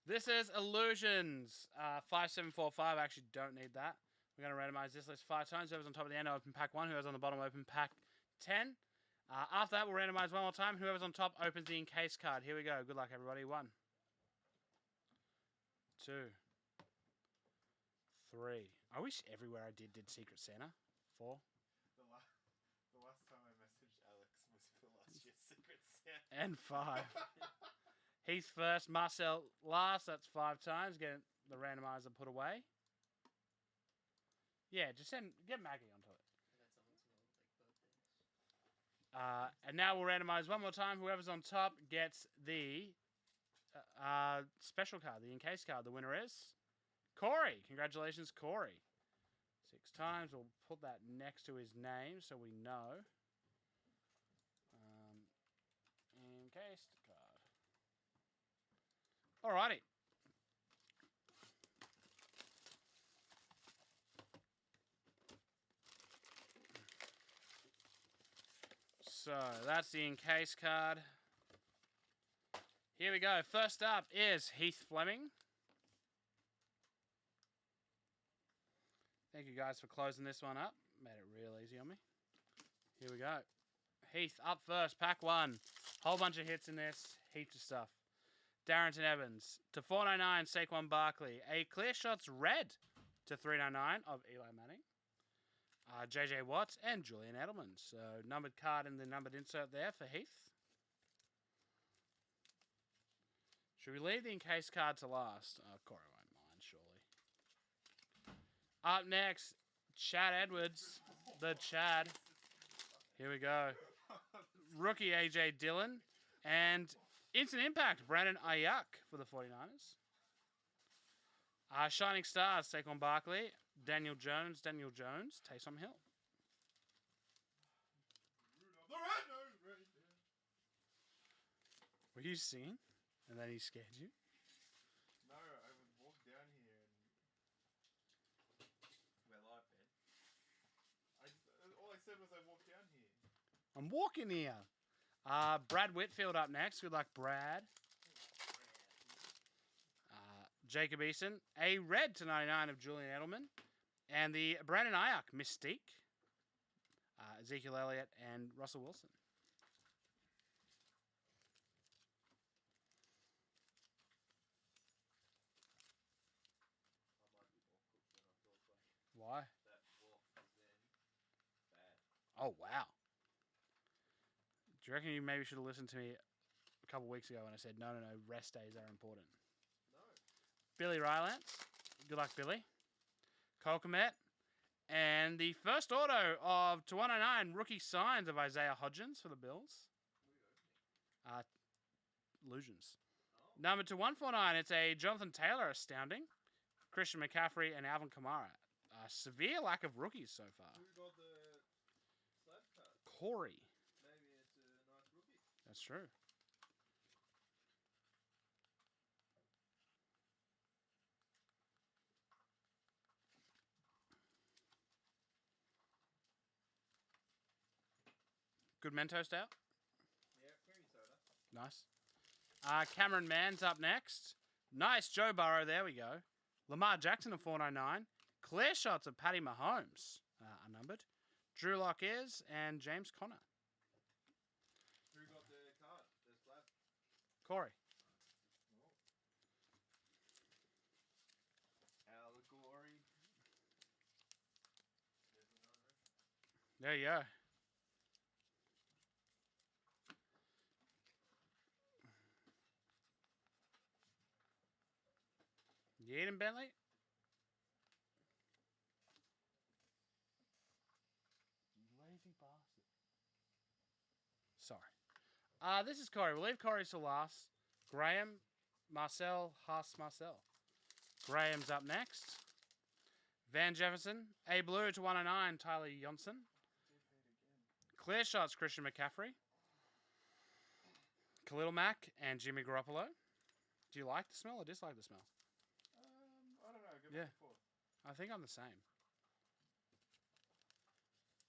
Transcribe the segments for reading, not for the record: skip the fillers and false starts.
This is Illusions. 5745. I actually don't need that. We're going to randomize this list 5 times. Whoever's on top of the end, open pack 1. Whoever's on the bottom, open pack 10. After that, we'll randomize one more time. Whoever's on top opens the encase card. Here we go. Good luck, everybody. 1, 2, 3. I wish everywhere I did Secret Santa. 4. The last time I messaged Alex was for last year's Secret Santa. And 5. Heath first, Marcel last. That's 5 times. Get the randomizer put away. Yeah, just get Maggie onto it. And now we'll randomize one more time. Whoever's on top gets the special card, the encase card. The winner is Corey. Congratulations, Corey. 6 times. We'll put that next to his name so we know. Encased card. Alrighty. So that's the encase card. Here we go. First up is Heath Fleming. Thank you guys for closing this one up. Made it real easy on me. Here we go. Heath up first, pack 1. Whole bunch of hits in this. Heaps of stuff. Darrington Evans to 499, Saquon Barkley. A clear shots red to 399 of Eli Manning. JJ Watt and Julian Edelman. So numbered card in the numbered insert there for Heath. Should we leave the encase card to last? Corey won't mind, surely. Up next, Chad Edwards. The Chad. Here we go. Rookie AJ Dillon. And instant impact, Brandon Ayuk for the 49ers. Shining Stars, Saquon Barkley. Daniel Jones, Taysom Hill. Were you singing? And then he scared you? No, I would walk down here and... We're live, man. All I said was I walked down here. I'm walking here. Brad Whitfield up next. Good luck, Brad. Jacob Eason. A red to 99 of Julian Edelman. And the Brandon Ayuk Mystique. Ezekiel Elliott and Russell Wilson. Why? Oh, wow. Do you reckon you maybe should have listened to me a couple weeks ago when I said, no, rest days are important? No. Billy Rylance. Good luck, Billy. Cole Kmet. And the first auto of 299 rookie signs of Isaiah Hodgins for the Bills. Illusions. Oh. Number to 149, it's a Jonathan Taylor astounding. Christian McCaffrey and Alvin Kamara. Severe lack of rookies so far. Who got the slab card? Corey. Maybe it's a nice rookie. That's true. Good Mentos out. Yeah, creamy soda. Nice. Cameron Mann's up next. Nice Joe Burrow. There we go. Lamar Jackson of 499. Clear shots of Patty Mahomes. Unnumbered. Drew Lock is and James Conner. Who got the card? The slab? Corey. Allegory. There you go. You eating, Bentley? Lazy bastard. Sorry. This is Corey. We'll leave Corey to last. Graham, Marcel, Haas, Marcel. Graham's up next. Van Jefferson. A blue to 109, Tyler Johnson. Clear shots, Christian McCaffrey. Khalil Mack and Jimmy Garoppolo. Do you like the smell or dislike the smell? I don't know. Go back Yeah. and forth. I think I'm the same.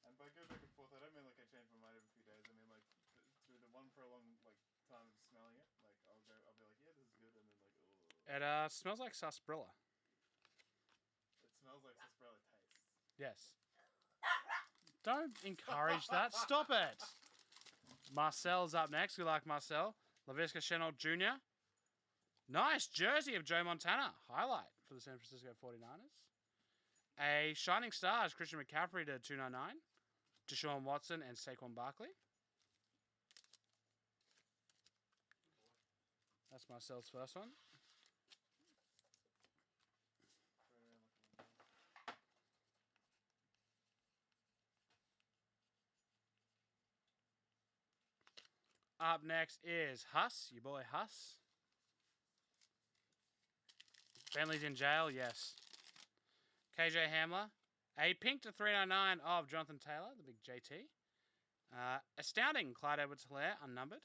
And by go back and forth, I don't mean like I change my mind every few days. I mean like through the one for a long time of smelling it. Like I'll be like, yeah, this is good, and then like, oh. It smells like sarsaparilla. It smells like sarsaparilla tastes. Yes. Don't encourage that. Stop it. Marcel's up next. We like Marcel. LaVisca Chenault Jr. Nice jersey of Joe Montana. Highlight for the San Francisco 49ers. A Shining Stars, Christian McCaffrey to 299. Deshaun Watson and Saquon Barkley. That's Marcel's first one. Up next is Huss, your boy Huss. Bentley's in jail, yes. KJ Hamler. A pink to 399 of Jonathan Taylor, the big JT. Astounding Clyde Edwards-Helaire, unnumbered.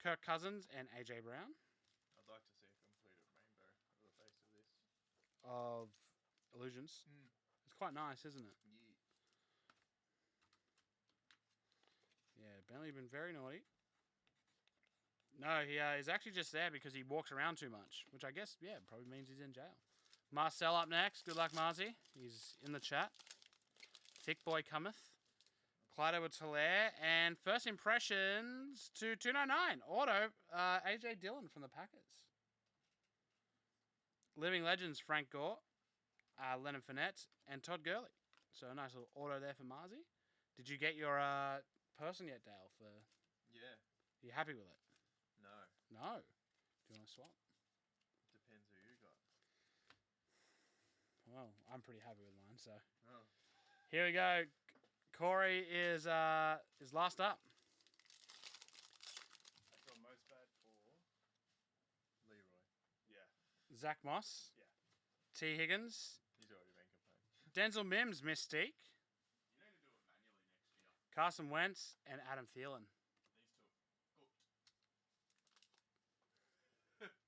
Kirk Cousins and AJ Brown. I'd like to see a completed rainbow of the face of this. Of Illusions. It's quite nice, isn't it? Yeah, Bentley been very naughty. No, he is actually just there because he walks around too much, which I guess, yeah, probably means he's in jail. Marcel up next. Good luck, Marzi. He's in the chat. Thick boy cometh. Clyde Edwards-Helaire. And first impressions to 299. Auto, AJ Dillon from the Packers. Living Legends, Frank Gore, Leonard Fournette, and Todd Gurley. So a nice little auto there for Marzi. Did you get your person yet, Dale? Yeah. Are you happy with it? No. No. Do you want to swap? Depends who you got. Well, I'm pretty happy with mine, so. Oh. Here we go. Corey is last up. I feel most bad for Leroy. Yeah. Zach Moss. Yeah. T. Higgins. He's already been complaining. Denzel Mims, Mystique. You need to do it manually next year. Carson Wentz and Adam Thielen. These two. Cooked.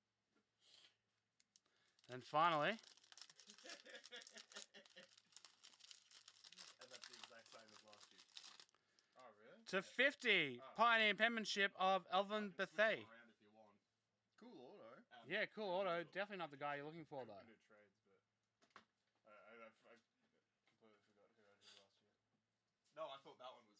And finally, And that's the exact same as last year. Oh, really? to 50, Oh. Pioneer Penmanship of Elvin Switch Bethea. them around if you want. Cool auto. Yeah, cool auto. Definitely not the guy you're looking for, We though. can do trades, but I completely forgot who I did last year. No, I thought that one was